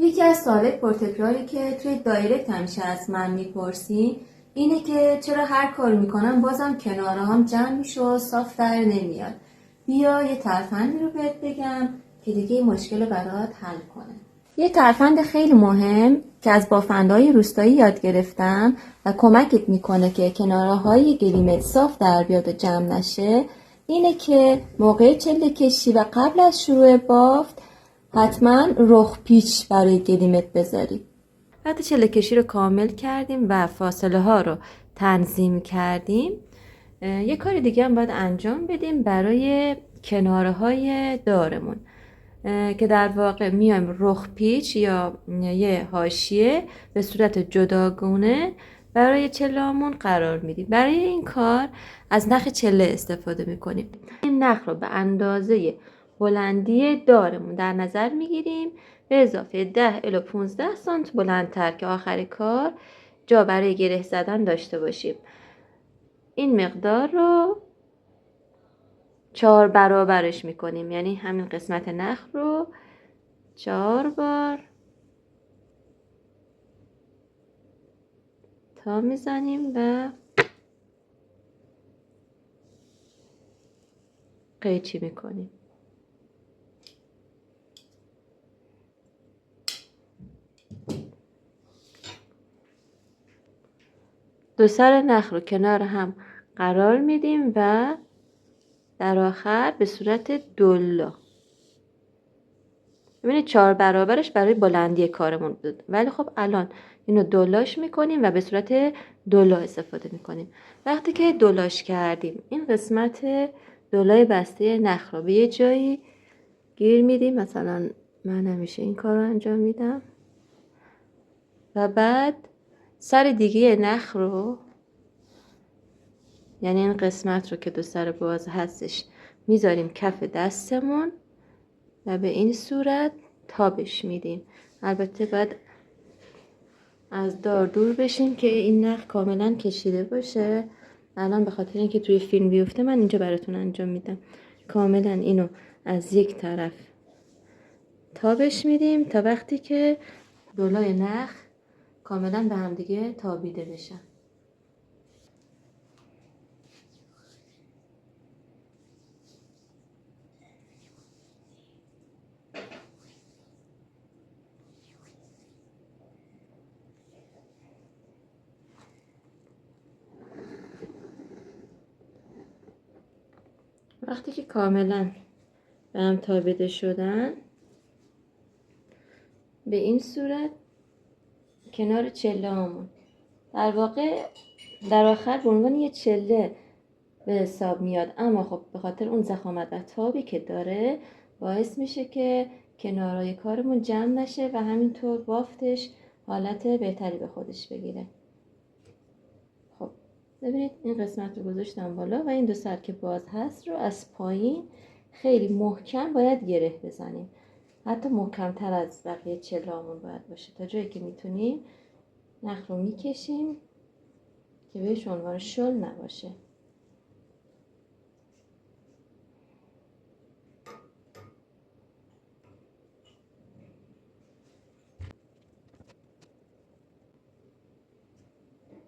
یکی از سوالای پرتکراری که توی دایرکت همیشه از من میپرسین اینه که چرا هر کاری میکنم بازم کناره هم جمع میشه و صاف در نمیاد. بیا یه ترفندی رو بهت بگم که دیگه این مشکل برات حل کنه. یه ترفند خیلی مهم که از بافندهای روستایی یاد گرفتم و کمکت میکنه که کناره های گلیمت صاف در بیاد و جمع نشه اینه که موقع چله کشی و قبل از شروع بافت حتما رخ پیچ برای گلیمت بذاری. وقتی چله کشی رو کامل کردیم و فاصله ها رو تنظیم کردیم، یه کار دیگه هم باید انجام بدیم برای کناره های دارمون که در واقع میایم رخ پیچ یا یه حاشیه به صورت جداگونه برای چله‌مون قرار میدیم. برای این کار از نخ چله استفاده میکنیم. این نخ رو به اندازه بلندی دارمون در نظر میگیریم به اضافه 10 الی 15 سانت بلندتر که آخر کار جا برای گره زدن داشته باشیم. این مقدار رو 4 برابرش میکنیم، یعنی همین قسمت نخ رو 4 بار تا میزنیم و قیچی میکنیم. دو سر نخ رو کنار هم قرار میدیم و در آخر به صورت دولا. ببینید 4 برابرش برای بلندی کارمون بود، ولی خب الان اینو دولاش میکنیم و به صورت دولا استفاده میکنیم. وقتی که دولاش کردیم این قسمت دولای بسته نخ رو به یه جایی گیر میدیم، مثلا من همیشه این کار رو انجام میدم و بعد سر دیگه نخ رو، یعنی این قسمت رو که دو سر باز هستش، میذاریم کف دستمون و به این صورت تابش میدیم. البته باید از دار دور بشیم که این نخ کاملا کشیده باشه. الان به خاطر اینکه توی فیلم بیفته من اینجا براتون انجام میدم. کاملا اینو از یک طرف تابش میدیم تا وقتی که دولای نخ کاملا به هم دیگه تابیده بشن. وقتی که کاملا به هم تابیده شدن به این صورت کنار چله هامون در واقع در آخر به عنوان یه چله به حساب میاد، اما خب به خاطر اون ضخامت و تابی که داره باعث میشه که کنارهای کارمون جمع نشه و همینطور بافتش حالت بهتری به خودش بگیره. خب ببینید این قسمت رو گذاشتم بالا و این دو سر که باز هست رو از پایین خیلی محکم باید گره بزنیم، حتی محکمتر از بقیه چله‌هامون باید باشه. تا جایی که میتونیم نخ رو میکشیم که بهش عنوان شل نباشه.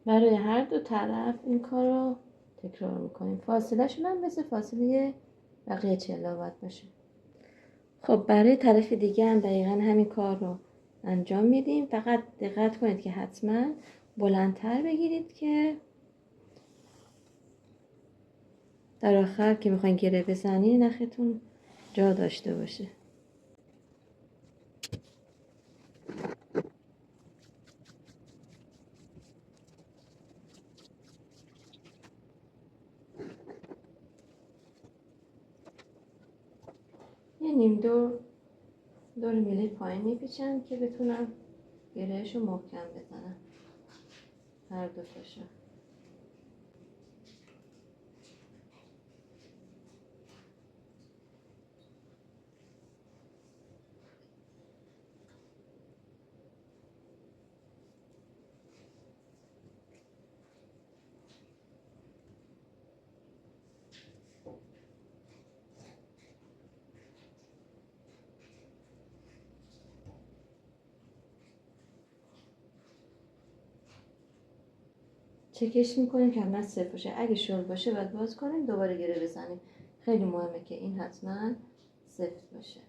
برای هر دو طرف این کار رو تکرار میکنیم. فاصله شون هم مثل فاصله بقیه چله باید باشه. خب برای طرف دیگه هم دقیقا همین کار رو انجام میدیم. فقط دقت کنید که حتما بلندتر بگیرید که در آخر که میخواین گره بزنی نختون جا داشته باشه. یه نیم دور میله پایین میپیچم که بتونم گرهشو محکم بزنم هر دو تاشو. چکش میکنیم که حتما صفر باشه. اگه شل باشه باید باز کنیم، دوباره گره بزنیم. خیلی مهمه که این حتما صفر باشه.